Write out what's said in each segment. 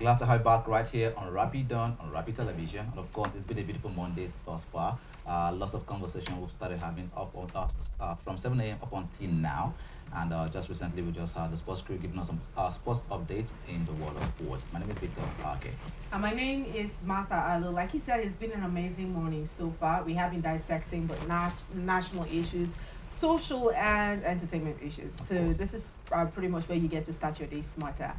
Glad to have you back right here on Rapid Dawn on Rapid Television. And of course, it's been a beautiful Monday thus far. Lots of conversation we've started having up on from 7 a.m. up until now. And just recently, we just had the sports crew giving us some sports updates in the world of sports. My name is Victor. Okay. And my name is Martha Alo. Like he said, it's been an amazing morning so far. We have been dissecting but national issues, social and entertainment issues. So this is pretty much where you get to start your day smarter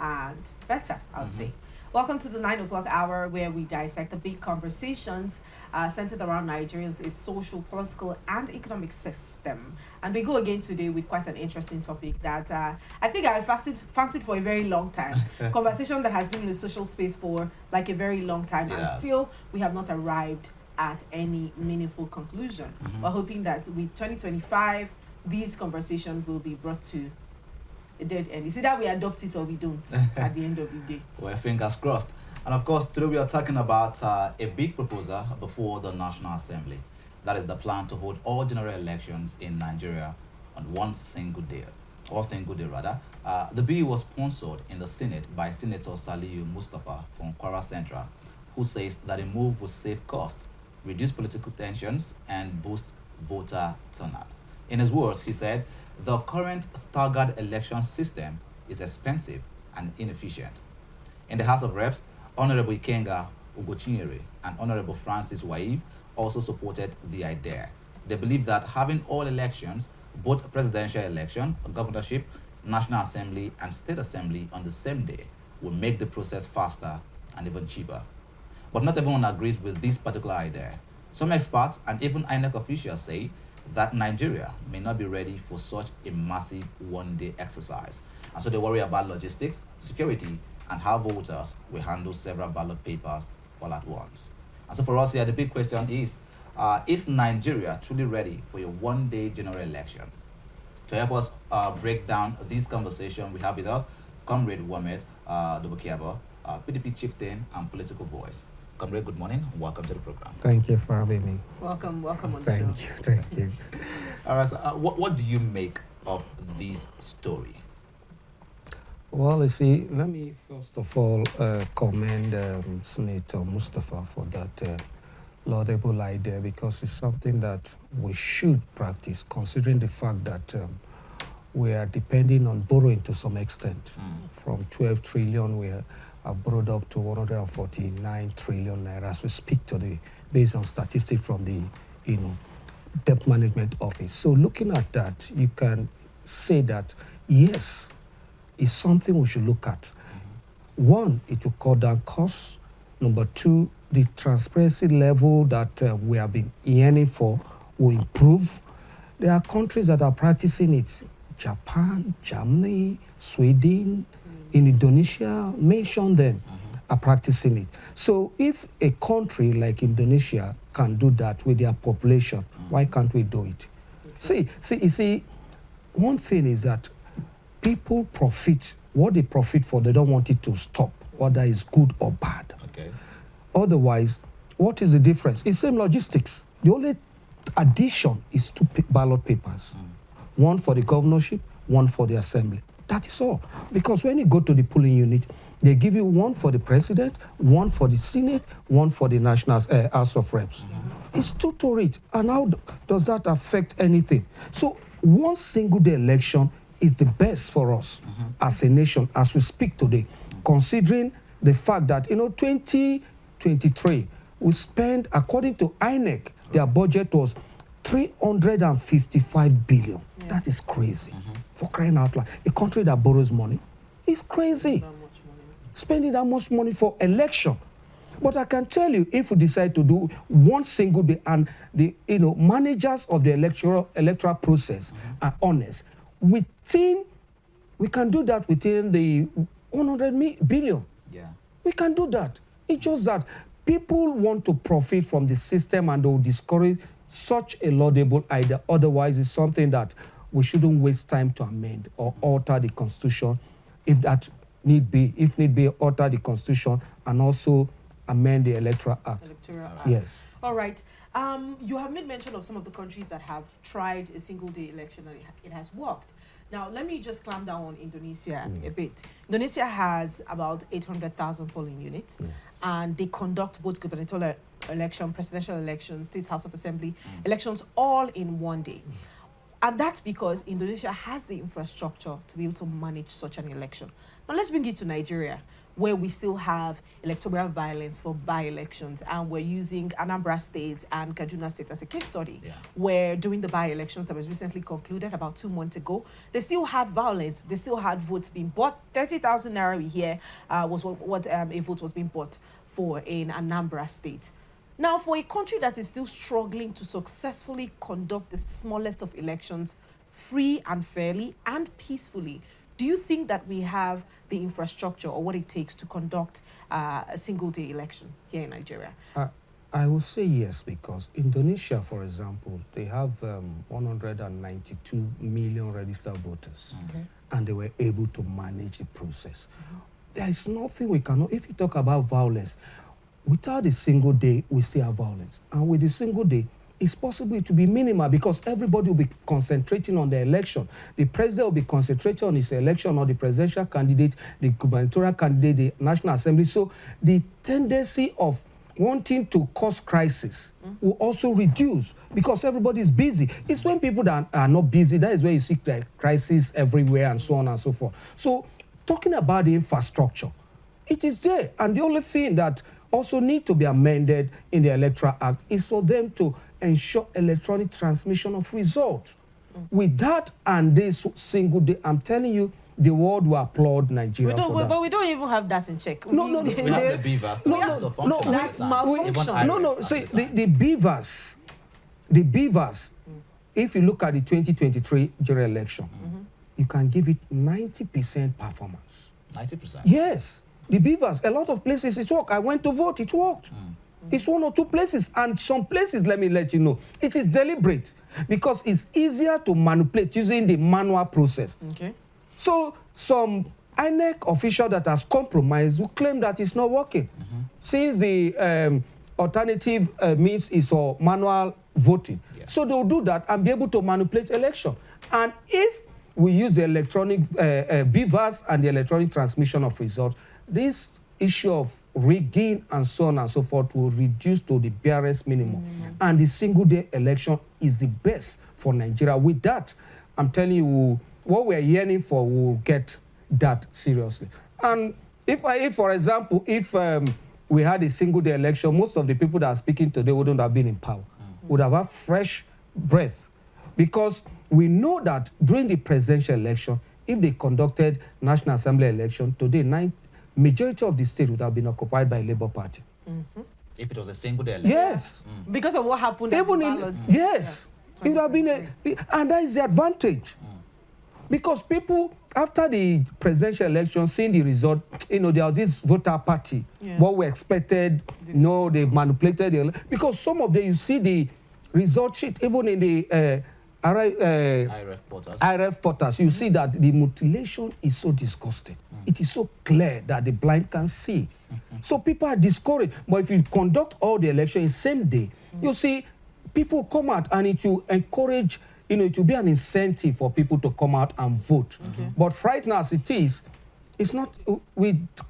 and better, I would say. Welcome to the 9 o'clock hour where we dissect the big conversations centered around Nigerians, its social, political, and economic system. And we go again today with quite an interesting topic that I think I fancied for a very long time. Conversation that has been in the social space for like a very long time. Yes. And still we have not arrived at any meaningful conclusion. We're hoping that with 2025, these conversations will be brought to a dead end. It's either we adopt it or we don't at the end of the day. Well, fingers crossed. And of course, today we are talking about a big proposal before the National Assembly. That is the plan to hold all general elections in Nigeria on one single day. The bill was sponsored in the Senate by Senator Saliu Mustafa from Kwara Central, who says that the move will save costs, reduce political tensions, and boost voter turnout. In his words, he said, the current staggered election system is expensive and inefficient. In the House of Reps, Honorable Ikenga Ugochinyere and Honorable Francis Waif also supported the idea. They believe that having all elections, both presidential election, governorship, National Assembly, and State Assembly on the same day will make the process faster and even cheaper. But not everyone agrees with this particular idea. Some experts and even INEC officials say that Nigeria may not be ready for such a massive one-day exercise. And so they worry about logistics, security, and how voters will handle several ballot papers all at once. And so for us here, the big question is Nigeria truly ready for a one-day general election? To help us break down this conversation, we have with us Comrade Wamed Dubukiabo, PDP chieftain and political voice. Comrade, good morning. Welcome to the program. Thank you for having me. Welcome on the show. Thank you. All right, so, what do you make of this story? Well, you see, let me first of all commend Senator Mustafa for that laudable idea, because it's something that we should practice, considering the fact that we are depending on borrowing to some extent. From 12 trillion, we have borrowed up to 149 trillion naira as we speak today, based on statistics from the debt management office. So looking at that, you can say that yes, it's something we should look at. One, it will cut down costs. Number two, the transparency level that we have been yearning for will improve. There are countries that are practicing it. Japan, Germany, Sweden, in Indonesia, mention them, are practicing it. So if a country like Indonesia can do that with their population, why can't we do it? See, one thing is that people profit. What they profit for, they don't want it to stop, whether it's good or bad. Okay. Otherwise, what is the difference? It's same logistics. The only addition is two ballot papers. One for the governorship, one for the assembly. That is all. Because when you go to the polling unit, they give you one for the president, one for the Senate, one for the National House of Reps. It's two to it. And how does that affect anything? So one single day election is the best for us as a nation, as we speak today, considering the fact that, 2023, we spent, according to INEC, their budget was 355 billion. Yeah. That is crazy. For crying out loud. A country that borrows money is crazy. That much money. Spending that much money for election. But I can tell you, if we decide to do one single day and the managers of the electoral process are honest, we can do that within the 100 billion. Yeah. We can do that. It's just that people want to profit from the system and they will discourage such a laudable idea. Otherwise, it's something that we shouldn't waste time to amend or alter the constitution. If need be, alter the constitution and also amend the electoral act. Electoral Act. Yes. All right. You have made mention of some of the countries that have tried a single day election and it has worked. Now, let me just clamp down on Indonesia a bit. Indonesia has about 800,000 polling units, and they conduct both gubernatorial election, presidential elections, state house of assembly elections all in one day. And that's because Indonesia has the infrastructure to be able to manage such an election. Now, let's bring it to Nigeria, where we still have electoral violence for by-elections, and we're using Anambra State and Kaduna State as a case study, where during the by-elections that was recently concluded about 2 months ago, they still had violence, they still had votes being bought. 30,000 naira here was what a vote was being bought for in Anambra State. Now, for a country that is still struggling to successfully conduct the smallest of elections free and fairly and peacefully, do you think that we have the infrastructure or what it takes to conduct a single-day election here in Nigeria? I will say yes, because Indonesia, for example, they have 192 million registered voters, and they were able to manage the process. There is nothing we cannot, if you talk about violence, without a single day, we still have violence. And with a single day, it's possible to be minimal because everybody will be concentrating on the election. The president will be concentrating on his election, or the presidential candidate, the gubernatorial candidate, the National Assembly. So the tendency of wanting to cause crisis will also reduce because everybody is busy. It's when people that are not busy, that is where you see the crisis everywhere and so on and so forth. So talking about the infrastructure, it is there. And the only thing that also need to be amended in the Electoral Act is for them to ensure electronic transmission of results. With that and this single day, I'm telling you, the world will applaud Nigeria for that. But we don't even have that in check. We have the beavers. That's malfunction. See, the beavers, if you look at the 2023 general election, you can give it 90% performance. 90%? Yes. The beavers, a lot of places it worked. I went to vote, it worked. It's 1 or 2 places, and some places, let me let you know, it is deliberate because it's easier to manipulate using the manual process. Okay. So some INEC official that has compromised will claim that it's not working. Since the alternative means is for manual voting. So they'll do that and be able to manipulate election. And if we use the electronic beavers and the electronic transmission of results, this issue of rigging and so on and so forth will reduce to the barest minimum. And the single-day election is the best for Nigeria. With that, I'm telling you, what we're yearning for, we'll get that seriously. And if for example, if we had a single-day election, most of the people that are speaking today wouldn't have been in power, would have had fresh breath. Because we know that during the presidential election, if they conducted National Assembly election, today, majority of the state would have been occupied by Labour Party. If it was a single day election? Yes. Because of what happened at the ballots. Yes. It would have been and that is the advantage. Because people, after the presidential election, seeing the result, there was this voter party. What we expected, they manipulated the because some of them, you see the result sheet, even in the IRF portals, you see that the mutilation is so disgusting. It is so clear that the blind can see. So people are discouraged. But if you conduct all the elections in the same day, you see people come out, and it will encourage, it will be an incentive for people to come out and vote. But right now, as it is, it's not,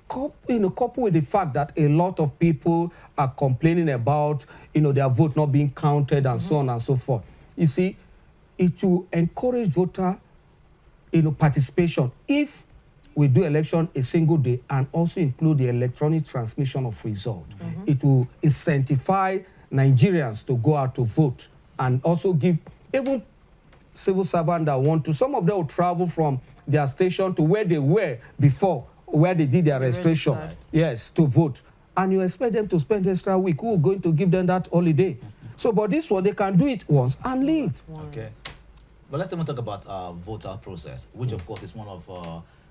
coupled with the fact that a lot of people are complaining about, their vote not being counted and so on and so forth. You see, it will encourage voter, participation if we do election a single day and also include the electronic transmission of results. It will incentivize Nigerians to go out to vote and also give even civil servants that want to. Some of them will travel from their station to where they were before, where they did their registration, yes, to vote. And you expect them to spend extra week. Who are going to give them that holiday? So, but this one, they can do it once and leave. Okay. But let's even talk about voter process, which of course is one of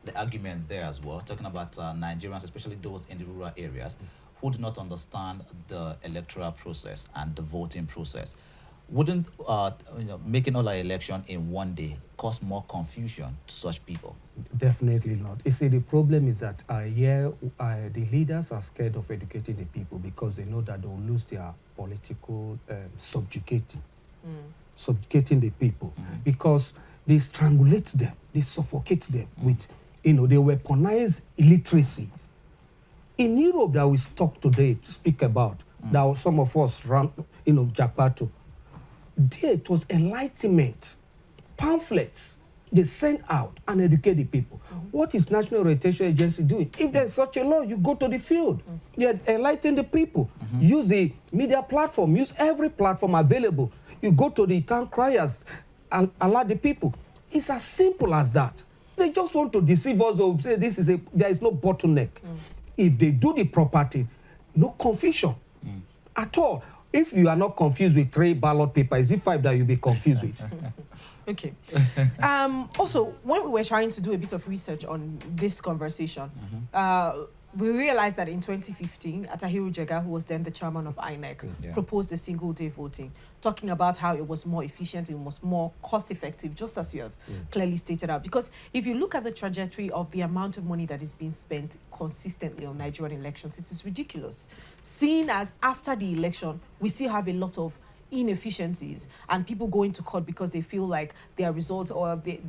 the argument there as well, talking about Nigerians, especially those in the rural areas, who do not understand the electoral process and the voting process. Wouldn't making all our election in one day cause more confusion to such people? Definitely not. You see, the problem is that the leaders are scared of educating the people because they know that they'll lose their political subjugating the people, because they strangulate them, they suffocate them with, they weaponize illiteracy. In Europe that we talk today to speak about, that some of us ran, Jakarta, there it was enlightenment, pamphlets, they send out and educate the people. What is National Orientation Agency doing? If there's such a law, you go to the field. You enlighten the people. Use the media platform. Use every platform available. You go to the town criers, allow the people. It's as simple as that. They just want to deceive us or say there is no bottleneck. If they do the proper thing, no confusion at all. If you are not confused with 3 ballot papers, is it 5 that you'll be confused with? Okay. Also, when we were trying to do a bit of research on this conversation, we realized that in 2015, Atahiru Jega, who was then the chairman of INEC, proposed a single-day voting, talking about how it was more efficient, it was more cost-effective, just as you have clearly stated out. Because if you look at the trajectory of the amount of money that is being spent consistently on Nigerian elections, it is ridiculous. Seeing as after the election, we still have a lot of inefficiencies and people going to court because they feel like their results or the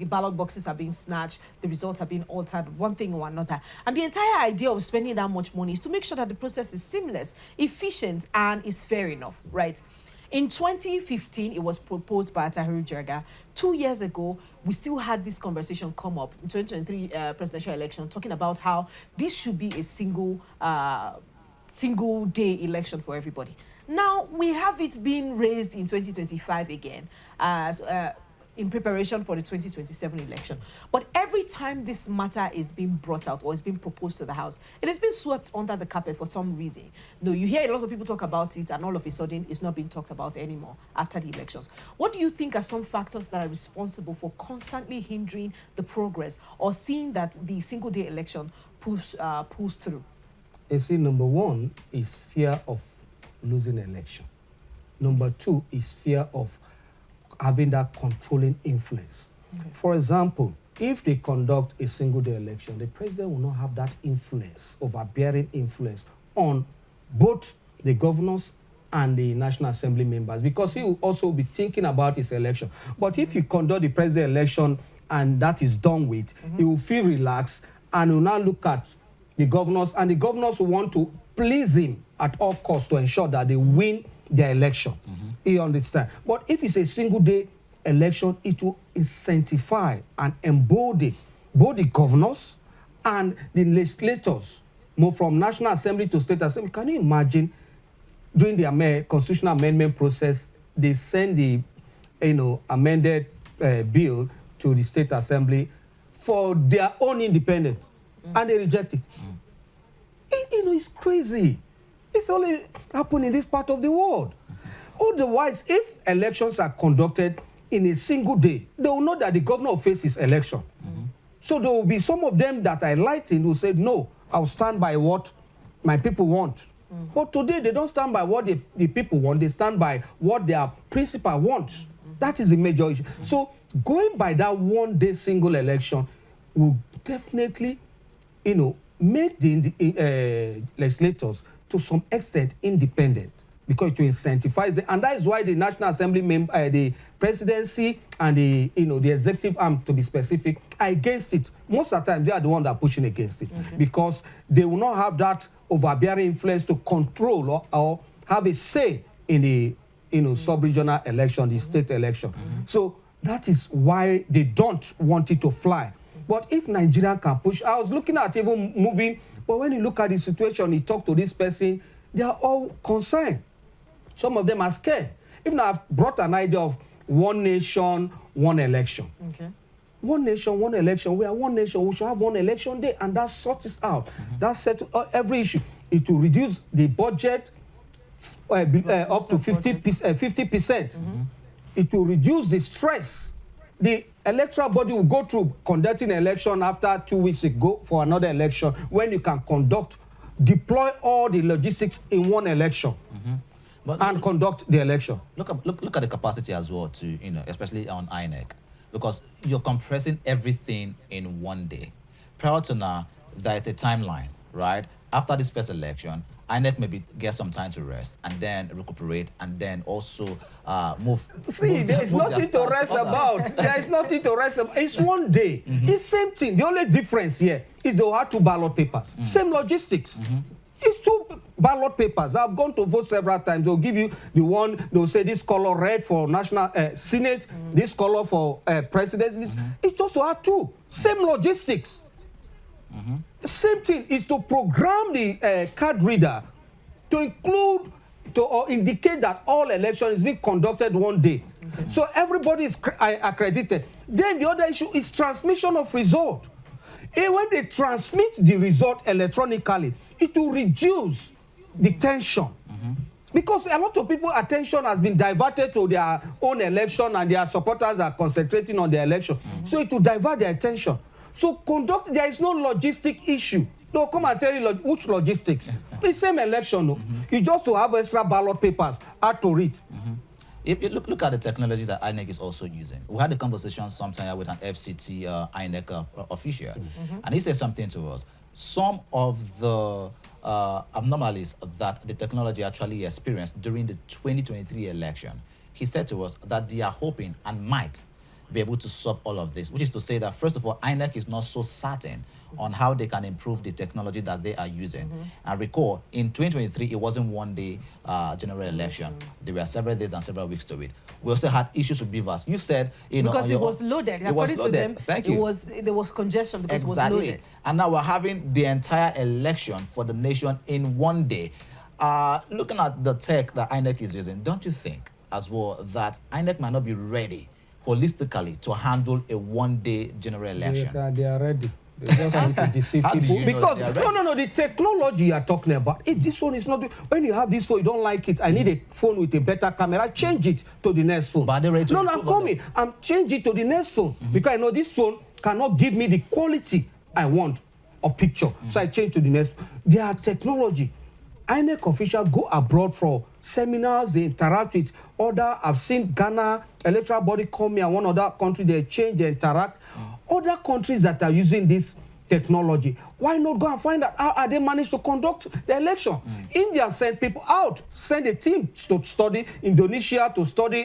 ballot boxes are being snatched, the results are being altered, one thing or another. And the entire idea of spending that much money is to make sure that the process is seamless, efficient, and is fair enough, right? In 2015, it was proposed by Atahiru Jega. 2 years ago, we still had this conversation come up in 2023 presidential election, talking about how this should be a single day election for everybody. Now we have it being raised in 2025 again as in preparation for the 2027 election. But every time this matter is being brought out or is being proposed to the House, it has been swept under the carpet for some reason. No, you hear a lot of people talk about it and all of a sudden it's not being talked about anymore after the elections. What do you think are some factors that are responsible for constantly hindering the progress or seeing that the single day election pulls through? You see, number 1 is fear of losing election. Number 2 is fear of having that controlling influence. For example, if they conduct a single-day election, the president will not have that influence, overbearing influence on both the governors and the National Assembly members, because he will also be thinking about his election. But if you conduct the president election and that is done with, he will feel relaxed and will now look at the governors, and the governors will want to please him at all costs to ensure that they win their election. You understand? But if it's a single-day election, it will incentivize and embolden both the governors and the legislators, move from National Assembly to State Assembly. Can you imagine during the constitutional amendment process, they send the amended bill to the State Assembly for their own independence, and they reject it? It's crazy. It's only happening in this part of the world. Otherwise, if elections are conducted in a single day, they will know that the governor will face his election. So there will be some of them that are enlightened who said, no, I'll stand by what my people want. But today, they don't stand by what the people want. They stand by what their principal wants. That is the major issue. So going by that one-day single election will definitely, make the legislators to some extent independent, because it will incentivize it. And that is why the National Assembly the presidency and the executive arm, to be specific, are against it. Most of the time, they are the ones that are pushing against it, because they will not have that overbearing influence to control or have a say in the sub-regional election, the state election. So that is why they don't want it to fly. But if Nigeria can push, I was looking at even moving, but when you look at the situation, you talk to this person, they are all concerned. Some of them are scared. Even I've brought an idea of one nation, one election. One nation, one election. We are one nation. We should have one election day, and that sorts out. That settles every issue. It will reduce the budget up to 50%. It will reduce the stress. The electoral body will go through conducting an election after 2 weeks ago for another election, when you can deploy all the logistics in one election and conduct the election. Look at the capacity as well, too, especially on INEC, because you're compressing everything in one day. Prior to now, there is a timeline, right? After this first election, INEC maybe get some time to rest and then recuperate and then also move. See, there is nothing to rest about. There is nothing to rest about. It's one day. It's same thing. The only difference here is they will have 2 ballot papers. Same logistics. It's 2 ballot papers. I've gone to vote several times. They'll give you the one, they'll say this color red for national Senate, this color for presidency. It's just to have 2. Same logistics. The same thing is to program the card reader to include or indicate that all election is being conducted one day. So everybody is accredited. Then the other issue is transmission of result. And when they transmit the result electronically, it will reduce the tension. Because a lot of people's attention has been diverted to their own election and their supporters are concentrating on the election. So it will divert their attention. So there is no logistic issue. They'll come and tell you which logistics. The same election, no? You just to have extra ballot papers, hard to read. If you look at the technology that INEC is also using. We had a conversation sometime with an FCT INEC official, and he said something to us. Some of the anomalies that the technology actually experienced during the 2023 election, he said to us that they are hoping and might be able to solve all of this, which is to say that, first of all, INEC is not so certain on how they can improve the technology that they are using. And recall, in 2023, it wasn't one day general election. There were several days and several weeks to it. We also had issues with beavers. You said, you know, because it was loaded. According to them, there was congestion because it was loaded. And now we're having the entire election for the nation in one day. Looking at the tech that INEC is using, don't you think as well that INEC might not be ready holistically to handle a one-day general election? They are ready. They just want to deceive people. Because, no, the technology you are talking about, if this one is not, when you have this phone, you don't like it, I need a phone with a better camera, change it to the next phone. But no, I'm coming. I'm changing it to the next phone because I know this phone cannot give me the quality I want of picture. So I change to the next. Their technology. INEC officials go abroad for seminars, they interact with other. I've seen Ghana electoral body come here, one other country, they change, they interact. Other countries that are using this technology, why not go and find out how they managed to conduct the election? India sent people out, send a team to study Indonesia, to study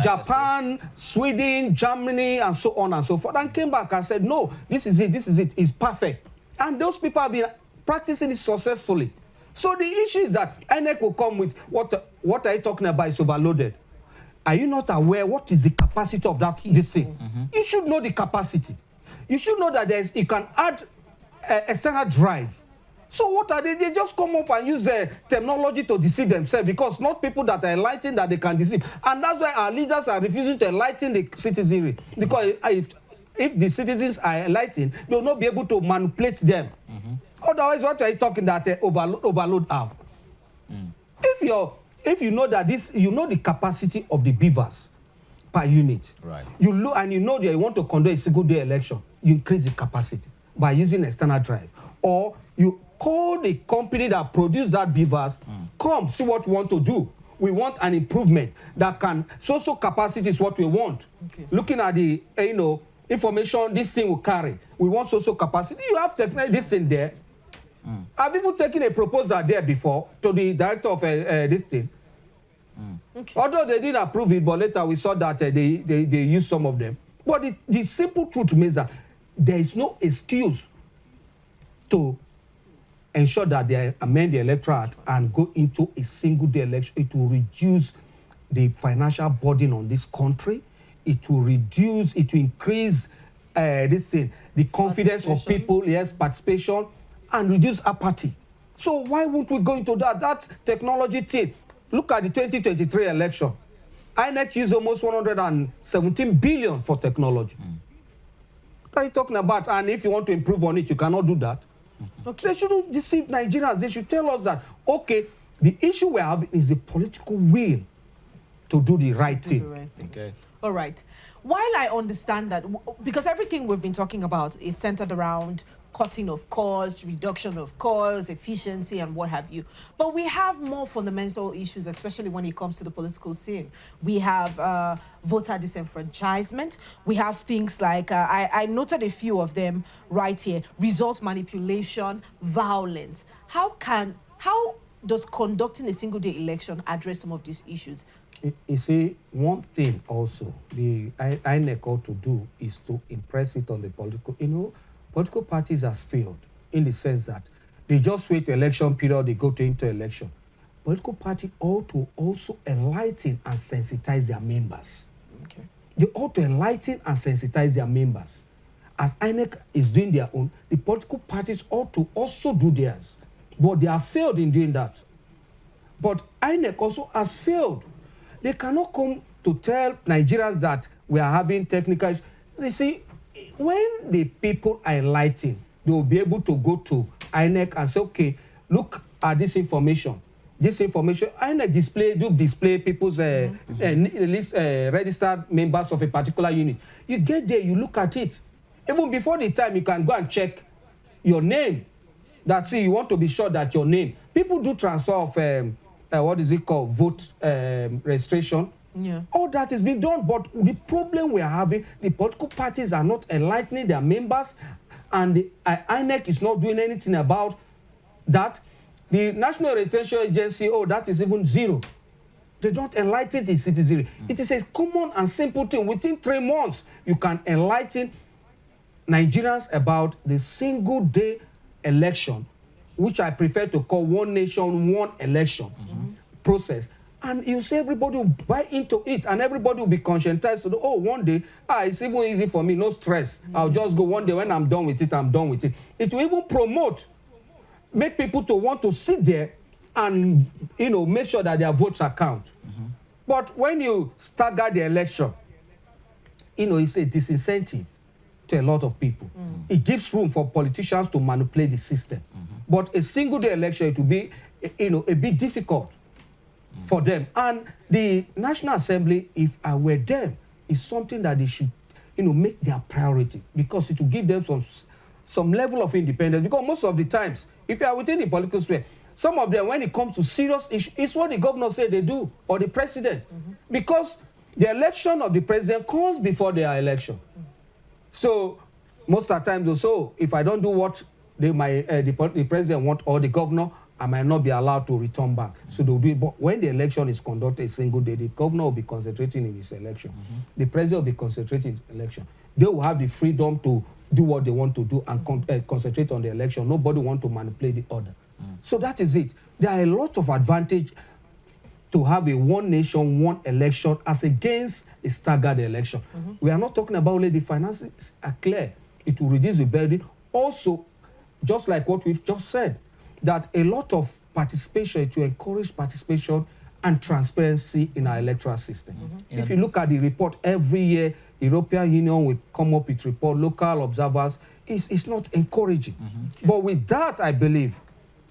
Japan, Sweden, Germany, and so on and so forth, and came back and said, no, this is it, it's perfect. And those people have been practicing it successfully. So the issue is that INEC will come with what are you talking about is overloaded. Are you not aware what is the capacity of this thing? You should know the capacity. You should know that you can add external drive. So what are they? They just come up and use technology to deceive themselves, because not people that are enlightened that they can deceive. And that's why our leaders are refusing to enlighten the citizenry. Because if the citizens are enlightened, they will not be able to manipulate them. Otherwise, what are you talking that overload how? If you know that you know the capacity of the beavers per unit, right? You look and you know that you want to conduct a single day election, you increase the capacity by using external drive, or you call the company that produce that beavers, come see what we want to do. We want an improvement that can social capacity is what we want. Looking at the information this thing will carry, we want social capacity. You have this in there. Have people taken a proposal there before to the director of this thing? Although they didn't approve it, but later we saw that they used some of them. But the simple truth means that there is no excuse to ensure that they amend the Electoral Act and go into a single day election. It will reduce the financial burden on this country. It will increase the confidence of people, yes, participation, and reduce apathy. So why won't we go into that technology thing? Look at the 2023 election. INEC used almost 117 billion for technology. What are you talking about? And if you want to improve on it, you cannot do that. They shouldn't deceive Nigerians. They should tell us that, okay, the issue we have is the political will to do the right thing. Okay. All right. While I understand that, because everything we've been talking about is centered around cutting of costs, reduction of costs, efficiency, and what have you. But we have more fundamental issues, especially when it comes to the political scene. We have voter disenfranchisement. We have things like, I noted a few of them right here: result manipulation, violence. How does conducting a single-day election address some of these issues? You see, one thing also the INEC ought to do is to impress it on the political. Political parties has failed in the sense that they just wait election period, they go into election. Political party ought to also enlighten and sensitize their members. Okay. They ought to enlighten and sensitize their members. As INEC is doing their own, the political parties ought to also do theirs. But they have failed in doing that. But INEC also has failed. They cannot come to tell Nigerians that we are having technical issues. You see, when the people are enlightened, they will be able to go to INEC and say, okay, look at this information. This information, INEC display people's registered members of a particular unit. You get there, you look at it. Even before the time, you can go and check your name. That's it, you want to be sure that your name. People do transfer of, what is it called, vote registration. Yeah. All that is being done, but the problem we are having, the political parties are not enlightening their members, and the INEC is not doing anything about that. The National Retention Agency, that is even zero. They don't enlighten the citizenry. It is a common and simple thing. Within 3 months, you can enlighten Nigerians about the single-day election, which I prefer to call one nation, one election process. And you see everybody will buy into it, and everybody will be conscientized to one day, it's even easy for me, no stress. I'll just go one day. When I'm done with it, I'm done with it. It will even make people to want to sit there and, make sure that their votes are counted. But when you stagger the election, it's a disincentive to a lot of people. It gives room for politicians to manipulate the system. But a single-day election, it will be, a bit difficult for them. And the National Assembly, if I were them, is something that they should, make their priority, because it will give them some level of independence. Because most of the times, if you are within the political sphere, some of them, when it comes to serious issues, it's what the governor said they do, or the president. Because the election of the president comes before their election. So most of the time, also, if I don't do what the president wants or the governor, I might not be allowed to return back. So they'll do it. But when the election is conducted a single day, the governor will be concentrating in his election. The president will be concentrating in his election. They will have the freedom to do what they want to do and concentrate on the election. Nobody wants to manipulate the order. So that is it. There are a lot of advantage to have a one nation, one election as against a staggered election. We are not talking about only the finances are clear. It will reduce the burden. Also, just like what we've just said, that a lot of participation, to encourage participation and transparency in our electoral system. If you look at the report every year, European Union will come up with report, local observers, it's not encouraging. But with that, I believe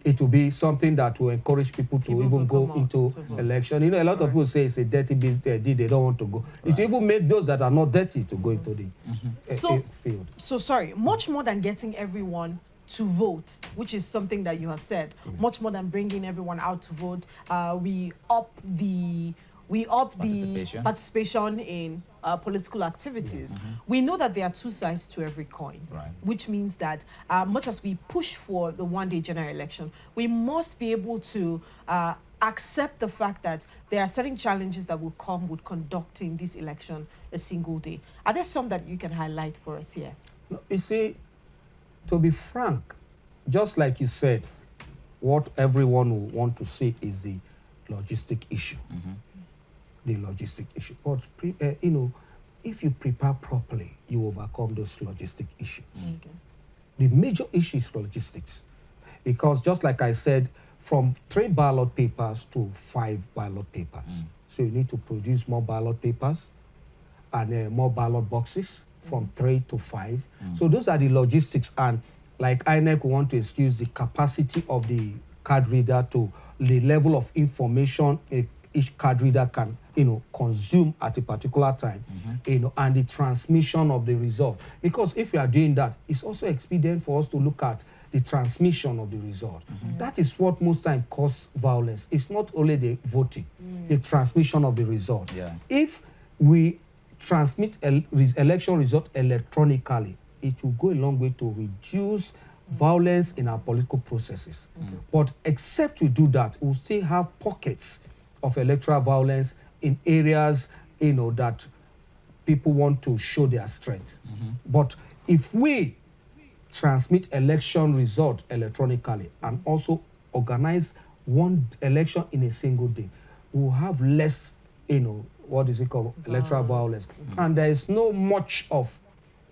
it will be something that will encourage people to even go into election. A lot of people say it's a dirty business, they don't want to go. It will even make those that are not dirty to go into the field. So sorry, much more than getting everyone to vote, which is something that you have said, much more than bringing everyone out to vote, we up the participation in political activities. We know that there are two sides to every coin, which means that much as we push for the one-day general election, we must be able to accept the fact that there are certain challenges that will come with conducting this election a single day. Are there some that you can highlight for us here? You see, to be frank, just like you said, what everyone will want to see is the logistic issue. The logistic issue. But, if you prepare properly, you overcome those logistic issues. The major issue is logistics. Because just like I said, from 3 ballot papers to 5 ballot papers. So you need to produce more ballot papers and more ballot boxes from 3 to 5. So those are the logistics. And like INEC, we want to excuse the capacity of the card reader to the level of information a each card reader can, consume at a particular time, and the transmission of the result. Because if you are doing that, it's also expedient for us to look at the transmission of the result. That is what most times causes violence. It's not only the voting, the transmission of the result. Yeah. If we transmit election result electronically, it will go a long way to reduce violence in our political processes. But except we do that, we'll still have pockets of electoral violence in areas, that people want to show their strength. But if we transmit election result electronically and also organize one election in a single day, we'll have less, what is it called, electoral violence. And there is no much of,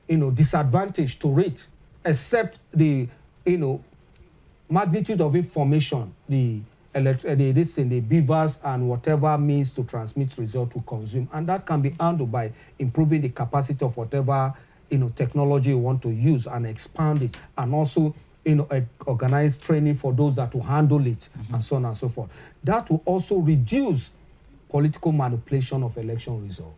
disadvantage to it, except the, magnitude of information, the beavers and whatever means to transmit result to consume. And that can be handled by improving the capacity of whatever, technology you want to use and expand it, and also, organize training for those that will handle it, and so on and so forth. That will also reduce political manipulation of election results.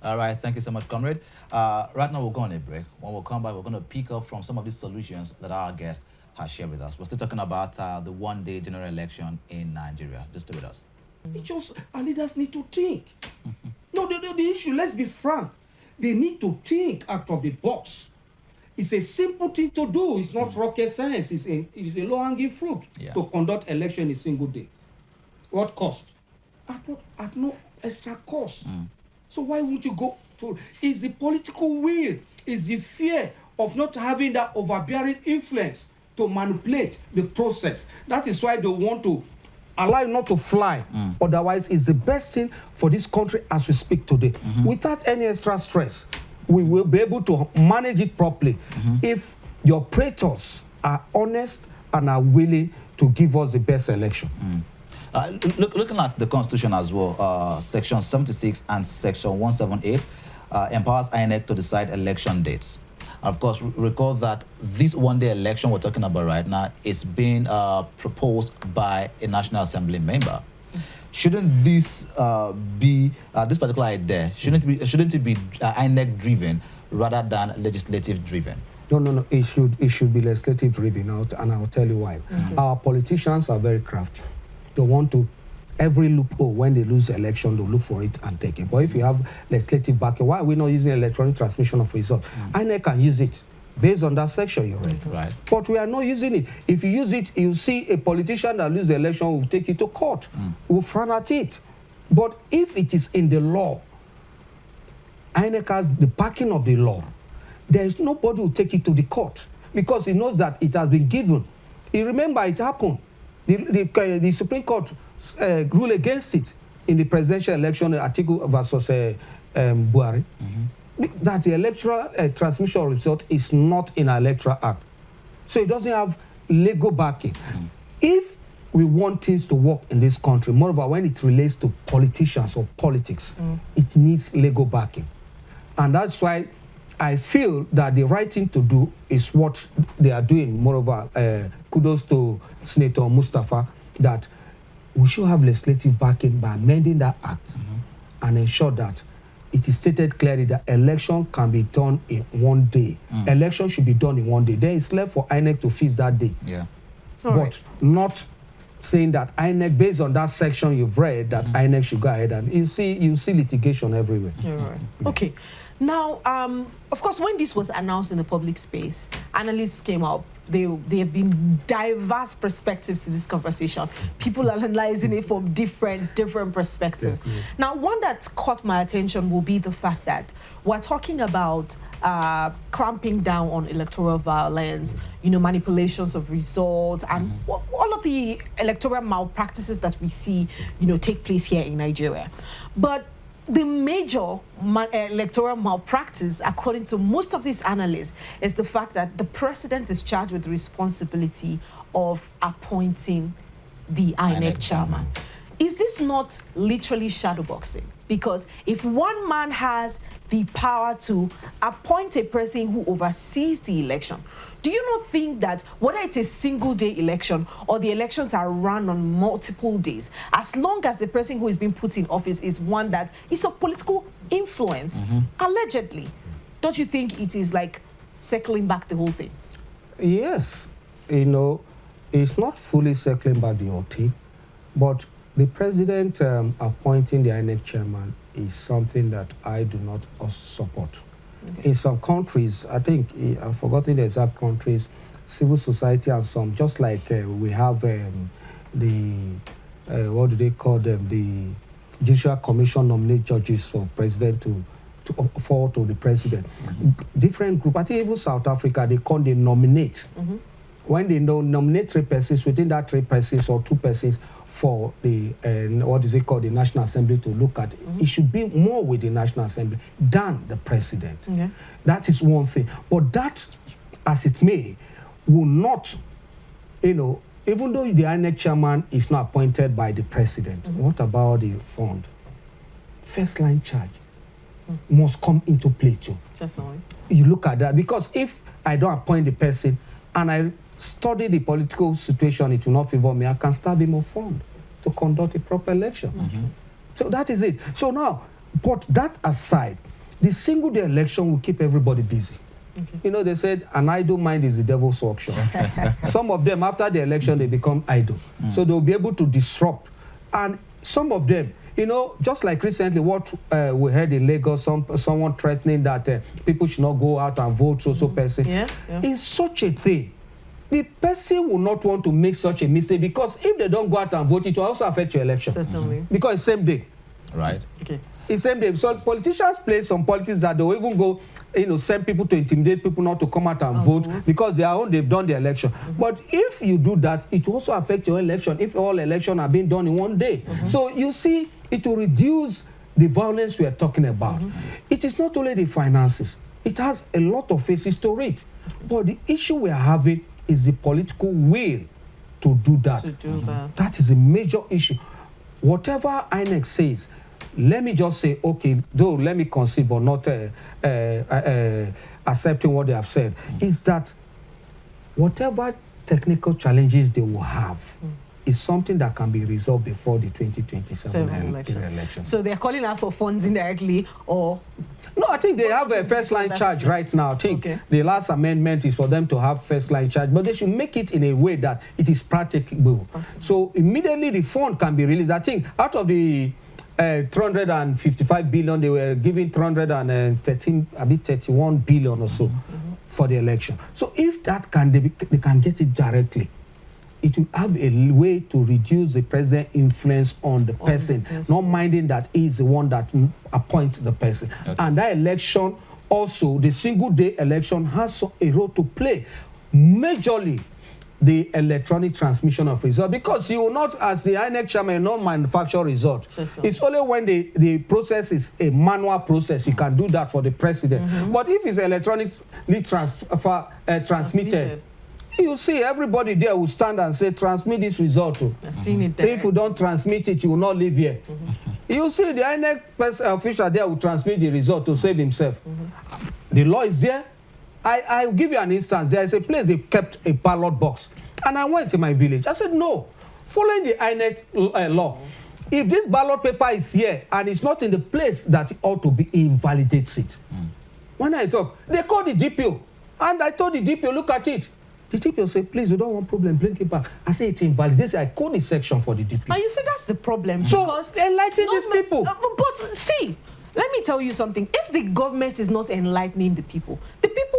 All right, thank you so much, Comrade. Right now, we'll go on a break. When we'll come back, we're going to pick up from some of these solutions that our guest has shared with us. We're still talking about the one-day general election in Nigeria. Just stay with us. It's just our leaders need to think. No, the issue, let's be frank. They need to think out of the box. It's a simple thing to do. It's not rocket science. It's a low-hanging fruit to conduct election in a single day. What cost? At no extra cost. So why would you go to? It's the political will. It's the fear of not having that overbearing influence to manipulate the process. That is why they want to allow you not to fly. Otherwise, it's the best thing for this country as we speak today. Without any extra stress, we will be able to manage it properly if the operators are honest and are willing to give us the best election. Looking at the Constitution as well, Section 76 and Section 178 empowers INEC to decide election dates. Of course, recall that this one-day election we're talking about right now is being proposed by a National Assembly member. Shouldn't this be this particular idea? Shouldn't it be INEC driven rather than legislative driven? No. It should be legislative driven out, and I'll tell you why. Our politicians are very crafty. They want to every loophole when they lose the election, they'll look for it and take it. But if you have legislative backing, why are we not using electronic transmission of results? INEC can use it based on that section you read. Right. But we are not using it. If you use it, you see a politician that loses the election will take it to court. Will frown at it. But if it is in the law, INEC has the backing of the law, there is nobody who will take it to the court because he knows that it has been given. You remember it happened. The Supreme Court ruled against it in the presidential election, Atiku versus Buhari, that the electoral transmission result is not in our electoral act. So it doesn't have legal backing. If we want things to work in this country, moreover, when it relates to politicians or politics, it needs legal backing. And that's why I feel that the right thing to do is what they are doing. Moreover, kudos to Senator Mustafa that we should have legislative backing by amending that act and ensure that it is stated clearly that election can be done in one day. Election should be done in one day. Then it's left for INEC to fix that day. But not saying that INEC, based on that section you've read, that INEC should go ahead and you see litigation everywhere. Okay. Now, of course, when this was announced in the public space, analysts came up. There have been diverse perspectives to this conversation. People are analyzing it from different perspectives. Now, one that caught my attention will be the fact that we're talking about clamping down on electoral violence, manipulations of results, and all of the electoral malpractices that we see, take place here in Nigeria. But the major electoral malpractice, according to most of these analysts, is the fact that the president is charged with the responsibility of appointing the INEC chairman. Is this not literally shadowboxing? Because if one man has the power to appoint a person who oversees the election, do you not think that whether it's a single day election or the elections are run on multiple days, as long as the person who is being put in office is one that is of political influence, allegedly, don't you think it is like circling back the whole thing? Yes, you know, it's not fully circling back the whole thing, but the president appointing the INEC chairman is something that I do not support. Okay. In some countries, I think, I've forgotten the exact countries, civil society and some, just like we have what do they call them, the Judicial Commission nominate judges for president to forward to the president. Different group, I think even South Africa, they nominate. When they nominate 3 persons, within that 3 persons or 2 persons for the, what is it called, the National Assembly to look at, it should be more with the National Assembly than the president. That is one thing. But that, as it may, will not, you know, even though the INEC chairman is not appointed by the president, what about the fund? First line charge must come into play too. You look at that, because if I don't appoint the person and I study the political situation, it will not favor me, I can starve him of fund to conduct a proper election. So that is it. So now, put that aside, the single day election will keep everybody busy. You know, they said an idle mind is the devil's workshop. Some of them, after the election, they become idle. So they'll be able to disrupt. And some of them, you know, just like recently what we heard in Lagos, someone threatening that people should not go out and vote, so person. In such a thing, the person will not want to make such a mistake, because if they don't go out and vote, it will also affect your election. Certainly. Because it's same day. Right. Okay. It's same day. So politicians play some politics that they'll even go, you know, send people to intimidate people not to come out and vote because they've done the election. But if you do that, it will also affect your election if all elections are being done in one day. So you see, it will reduce the violence we are talking about. It is not only the finances. It has a lot of faces to it. But the issue we are having is the political will to do that. That is a major issue. Whatever INEC says, let me just say, okay, though let me concede, but not accepting what they have said, is that whatever technical challenges they will have is something that can be resolved before the 2027 election. So they're calling out for funds indirectly, or? No, I think they have a first-line charge right now. I think the last amendment is for them to have first-line charge, but they should make it in a way that it is practicable. So immediately the fund can be released. I think out of the 355 billion, they were giving 31 billion or so for the election. So if that they can get it directly, it will have a way to reduce the president's influence on the person, not minding that he's the one that appoints the person. And that election, also, the single-day election has a role to play, majorly the electronic transmission of results, because you will not, as the INEC chairman, not manufacture results. It's only when the process is a manual process, you can do that for the president. But if it's electronically transmitted, you see everybody there will stand and say, transmit this result. If you don't transmit it, you will not live here. You see the INEC official there will transmit the result to save himself. The law is there. I'll give you an instance. There is a place they kept a ballot box. And I went to my village. I said, no, following the INEC law, if this ballot paper is here and it's not in the place that it ought to be, it invalidates it. When I talk, they called the DPO. And I told the DPO, look at it. The DPO said, please, you don't want problem, bring it back. I said, it invalidates. I called the section for the DPO. And you see, that's the problem. So, enlighten these people. But see, let me tell you something. If the government is not enlightening the people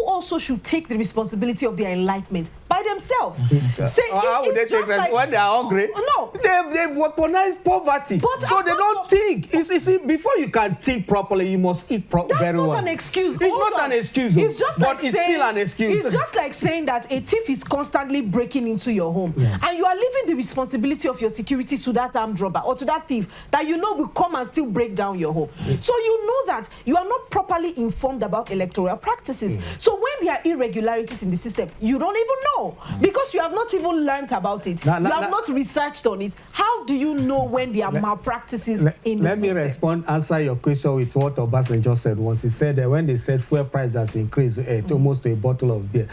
also should take the responsibility of their enlightenment by themselves. Say, how would they take that when they are hungry? No. They've weaponized poverty. So they don't think. See, before you can think properly, you must eat very well. That's not an excuse. It's not an excuse. It's just but like it's saying, still an excuse. It's just like saying that a thief is constantly breaking into your home. And you are leaving the responsibility of your security to that armed robber or to that thief that you know will come and still break down your home. So you know that you are not properly informed about electoral practices. So when there are irregularities in the system, you don't even know because you have not even learned about it. You have not researched on it. How how do you know when there are malpractices in the system? Let me answer your question with what Obasanjo said once. He said that when they said fuel price has increased almost to a bottle of beer,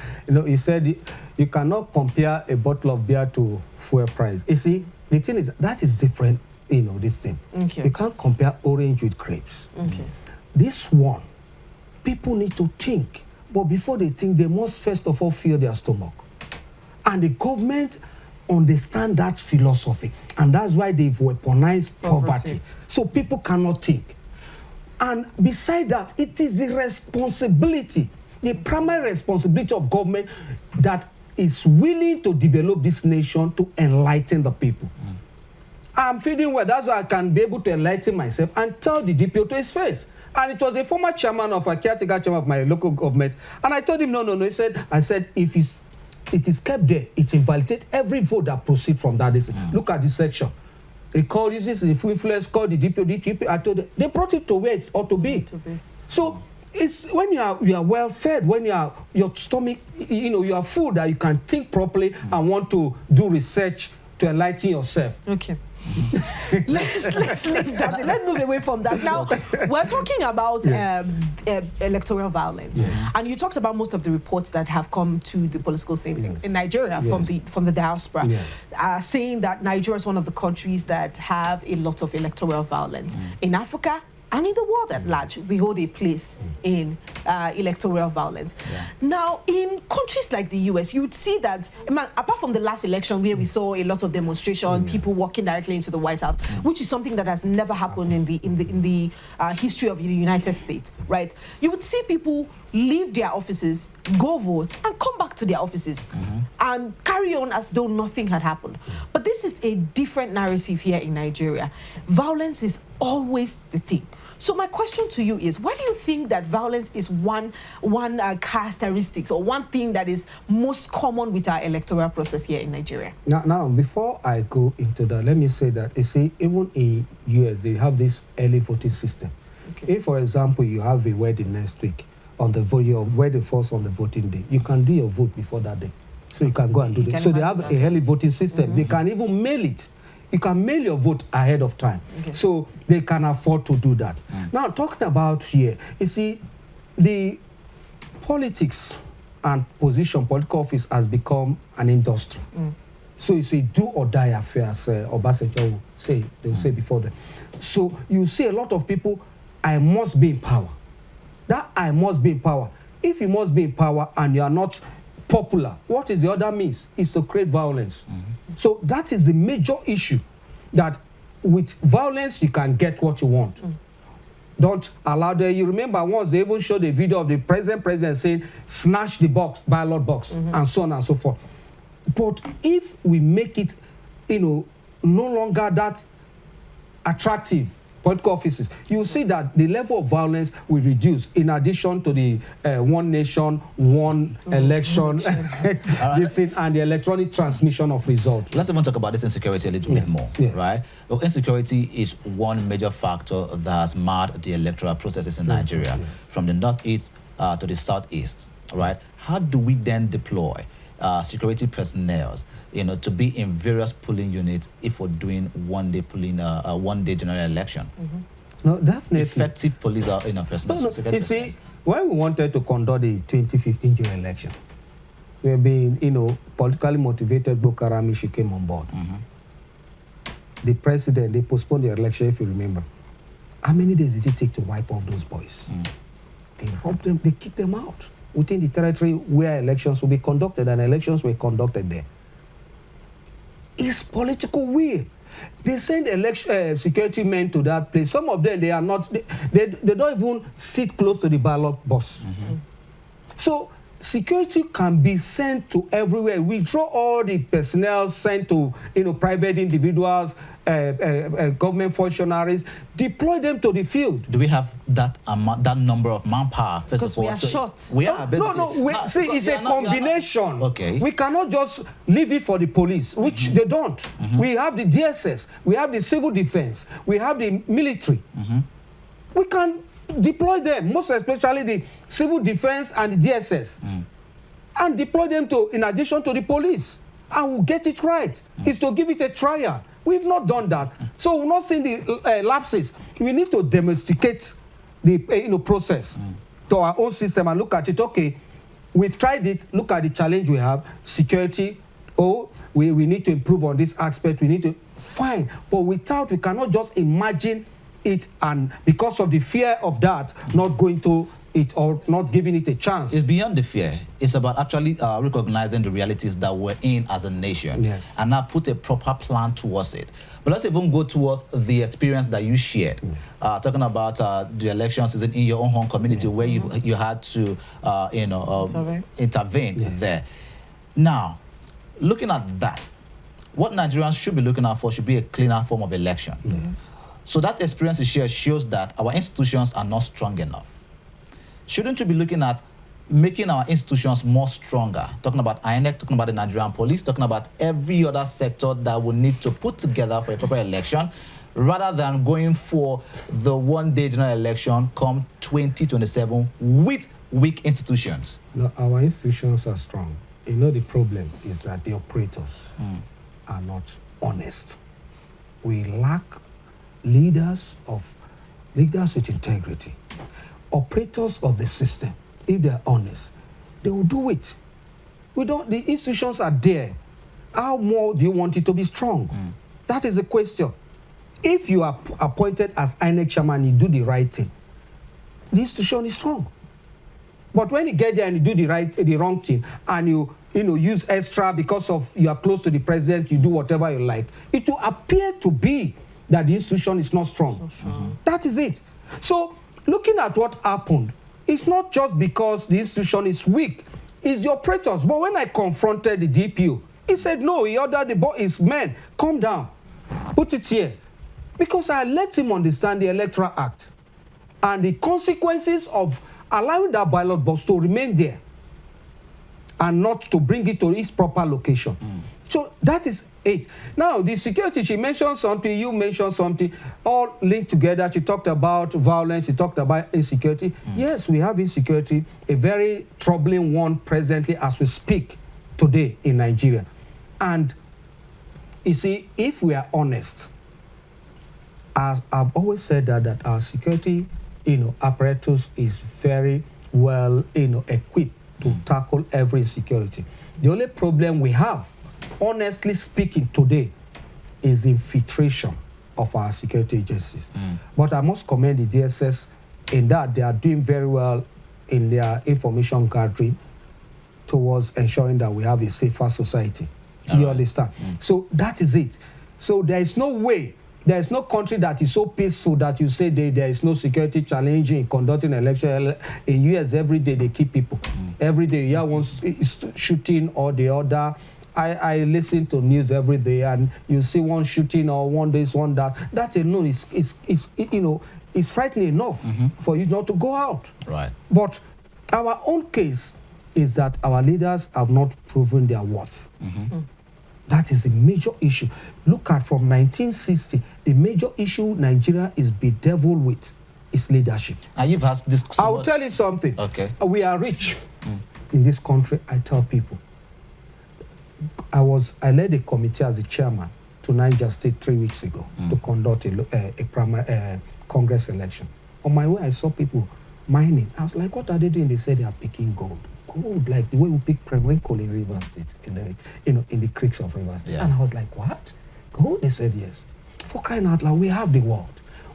he said you cannot compare a bottle of beer to fuel price. You see, the thing is, that is different, this thing. Okay. You can't compare orange with grapes. Okay. This one, people need to think. But before they think, they must first of all fill their stomach. And the government understand that philosophy. And that's why they've weaponized poverty. So people cannot think. And beside that, it is the responsibility, the primary responsibility of government that is willing to develop this nation to enlighten the people. I'm feeling well. That's why I can be able to enlighten myself and tell the DPO to his face. And it was a former chairman of a caretaker chairman of my local government. And I told him, no. I said, if it is kept there, it invalidates every vote that proceeds from that. Look at this section. They call this is influence, call the DPO. I told them, they brought it to where it ought to be. So it's when you are well fed, when your stomach, you are full, that you can think properly and want to do research to enlighten yourself. Okay. let's leave that. Let's move away from that. Now, we're talking about electoral violence, and you talked about most of the reports that have come to the political scene in Nigeria from the diaspora, saying that Nigeria is one of the countries that have a lot of electoral violence in Africa. And in the world at large, we hold a place in electoral violence. Now, in countries like the US, you would see that, apart from the last election where we saw a lot of demonstration, people walking directly into the White House, which is something that has never happened in the history of the United States, right? You would see people leave their offices, go vote, and come back to their offices and carry on as though nothing had happened. But this is a different narrative here in Nigeria. Violence is always the thing. So my question to you is, why do you think that violence is one characteristics or one thing that is most common with our electoral process here in Nigeria? Now, before I go into that, let me say that, you see, even in US, they have this early voting system. Okay. If, for example, you have a wedding next week, on the wedding falls on the voting day, you can do your vote before that day. So you can go and do it. So they have a early voting system. They can even mail it. You can mail your vote ahead of time. Okay. So they can afford to do that. Now, talking about here, you see, the politics and political office has become an industry. So it's a do or die affair, as Obasanjo will say, they will say before them. So you see a lot of people, I must be in power. That I must be in power. If you must be in power and you are not popular, what is the other means? Is to create violence. So that is the major issue, that with violence you can get what you want. Don't allow them. You remember once they even showed a video of the president saying, snatch the ballot box, and so on and so forth. But if we make it, no longer that attractive, political offices, you see that the level of violence will reduce, in addition to the one nation, one election, this thing, and the electronic transmission of results. Let's even talk about this insecurity a little bit more, right? Well, insecurity is one major factor that has marred the electoral processes in Nigeria, from the northeast to the southeast, right? How do we then deploy security personnel, to be in various polling units if we're doing one-day polling, one-day general election? No, definitely. Effective police are personnel. You see, when we wanted to conduct the 2015 general election, we have been, politically motivated Boko Haram issue came on board. The president, they postponed the election, if you remember. How many days did it take to wipe off those boys? They robbed them, they kicked them out within the territory where elections will be conducted, and elections were conducted there. It's political will. They send security men to that place. Some of them, they are not, they don't even sit close to the ballot box. So security can be sent to everywhere. We draw all the personnel sent to private individuals, government functionaries, deploy them to the field. Do we have that number of manpower? Because we are short. We are. See, it's a combination. Okay. We cannot just leave it for the police, which they don't. We have the DSS, we have the civil defense, we have the military. We can deploy them, most especially the civil defense and the DSS, and deploy them in addition to the police, and we'll get it right. It's to give it a trial. We've not done that. So we've not seen the lapses. We need to domesticate the process to our own system and look at it. Okay, we've tried it. Look at the challenge we have. Security. Oh, we need to improve on this aspect. We need to, fine. But without, we cannot just imagine it, and because of the fear of that, not going to it or not giving it a chance. It's beyond the fear. It's about actually recognizing the realities that we're in as a nation. Yes. And now put a proper plan towards it. But let's even go towards the experience that you shared. Talking about the elections in your own home community where you had to, intervene there. Now, looking at that, what Nigerians should be looking out for should be a cleaner form of election. Yes. So that experience you share shows that our institutions are not strong enough. Shouldn't you be looking at making our institutions more stronger? Talking about INEC, talking about the Nigerian police, talking about every other sector that we need to put together for a proper election, rather than going for the one-day general election come 2027 with weak institutions. No, our institutions are strong. You know, the problem is that the operators are not honest. We lack leaders with integrity. Operators of the system, if they're honest, they will do it. The institutions are there. How more do you want it to be strong? That is the question. If you are appointed as INEC chairman, you do the right thing, the institution is strong. But when you get there and you do the wrong thing, and you use extra because of you are close to the president, you do whatever you like, it will appear to be that the institution is not strong. That is it. So looking at what happened, it's not just because the institution is weak, it's the operators. But when I confronted the DPO, he said no, he ordered his men, calm down, put it here. Because I let him understand the Electoral Act and the consequences of allowing that ballot box to remain there and not to bring it to its proper location. So that is it. Now, the security, she mentioned something, you mentioned something, all linked together. She talked about violence, she talked about insecurity. Yes, we have insecurity, a very troubling one presently as we speak today in Nigeria. And you see, if we are honest, as I've always said that our security, apparatus is very well, equipped to tackle every insecurity. The only problem we have, honestly speaking, today is infiltration of our security agencies. But I must commend the DSS in that they are doing very well in their information gathering towards ensuring that we have a safer society. You understand? So that is it. So there is no way, there is no country that is so peaceful that you say there is no security challenge in conducting election. In US, every day they keep people. Every day, yeah, one is shooting or the other. I listen to news every day, and you see one shooting or one this, one that. That alone is frightening enough for you not to go out. Right. But our own case is that our leaders have not proven their worth. That is a major issue. Look at from 1960, the major issue Nigeria is bedeviled with is leadership. And you've asked this. I will tell you something. Okay. We are rich in this country. I tell people. I led a committee as a chairman to Niger State 3 weeks ago to conduct a primary Congress election. On my way, I saw people mining. I was like, what are they doing? They said they are picking gold. Gold, like the way we pick Prewenco in River State, in the creeks of River State. Yeah. And I was like, what? Gold? They said yes. For crying out loud, we have the world.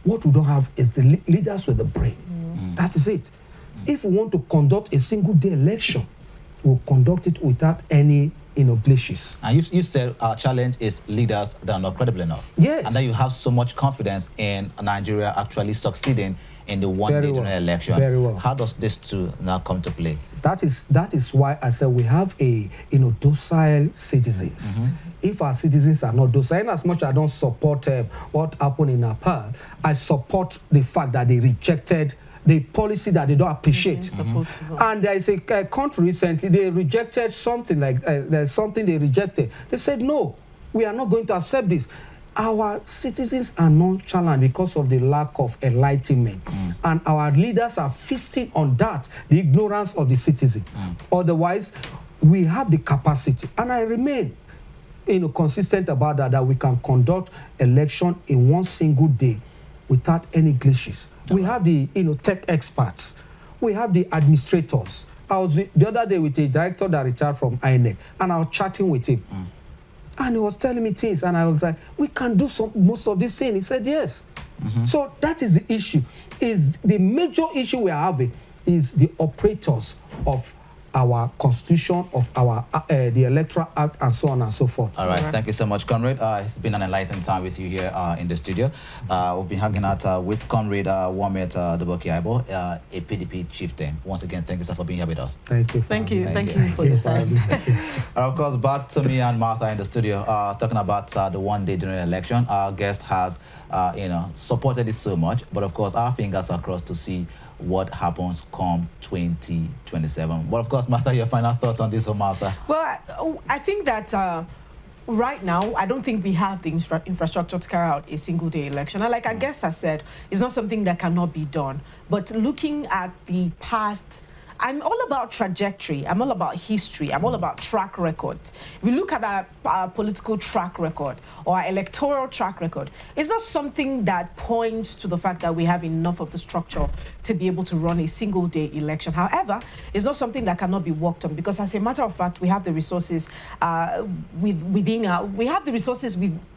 What we don't have is the leaders with the brain. That is it. If we want to conduct a single day election, we'll conduct it without any glitches. And you said our challenge is leaders that are not credible enough. Yes. And that you have so much confidence in Nigeria actually succeeding in the one-day general election. Very well. How does this two now come to play? That is why I said we have a docile citizens. If our citizens are not docile, and as much as I don't support what happened in Nepal, I support the fact that they rejected the policy that they don't appreciate. And there is a country recently, they rejected something like, there's something they rejected. They said, no, we are not going to accept this. Our citizens are nonchalant because of the lack of enlightenment. And our leaders are feasting on that, the ignorance of the citizen. Otherwise, we have the capacity. And I remain consistent about that we can conduct election in one single day without any glitches. We have the tech experts. We have the administrators. I was the other day with a director that retired from INEC, and I was chatting with him. And he was telling me things, and I was like, we can do most of this thing. He said, yes. So that is the issue. Is the major issue we are having is the operators of our constitution, of our the Electoral Act, and so on and so forth. All right, thank you so much, Comrade. It's been an enlightening time with you here in the studio. We've been hanging out with Comrade Wamet Dobokiaibo, a PDP chieftain. Once again, thank you, sir, for being here with us. Thank you. Thank you for your time. And of course, back to me and Martha in the studio, talking about the one-day general election. Our guest has, supported it so much, but of course, our fingers are crossed to see what happens come 2027. But of course, Martha, your final thoughts on this, Martha? Well, I think that right now, I don't think we have the infrastructure to carry out a single-day election. And like I guess I said, it's not something that cannot be done. But looking at the past, I'm all about trajectory. I'm all about history. I'm all about track record. If we look at our political track record or our electoral track record, it's not something that points to the fact that we have enough of the structure to be able to run a single-day election. However, it's not something that cannot be worked on, because as a matter of fact, we have the resources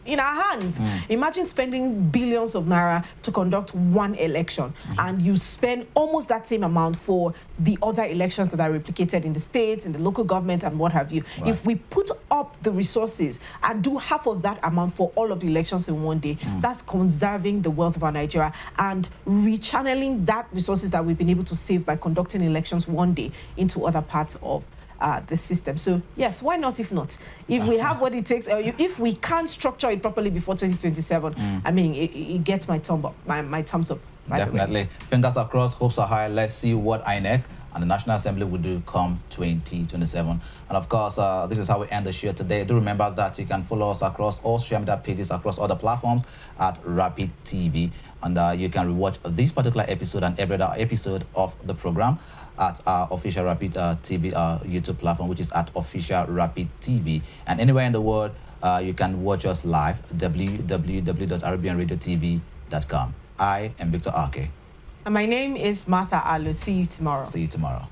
in our hands. Imagine spending billions of naira to conduct one election, and you spend almost that same amount for the other elections that are replicated in the states, in the local government, and what have you. Right. If we put up the resources and do half of that amount for all of the elections in one day, that's conserving the wealth of our Nigeria and rechanneling that resources that we've been able to save by conducting elections one day into other parts of the system. So yes, why not? If not, if we have what it takes, if we can't structure it properly before 2027, I mean, it gets my thumb up, my thumbs up. Definitely. Fingers are crossed, hopes are high. Let's see what INEC and the National Assembly will do come 2027. And of course, this is how we end the show today. Do remember that you can follow us across all social media pages, across other platforms at Rapid TV. And you can rewatch this particular episode and every other episode of the program at our official Rapid TV YouTube platform, which is at official Rapid TV. And anywhere in the world, you can watch us live, www.arabianradiotv.com. I am Victor Arke. And my name is Martha Alu. See you tomorrow. See you tomorrow.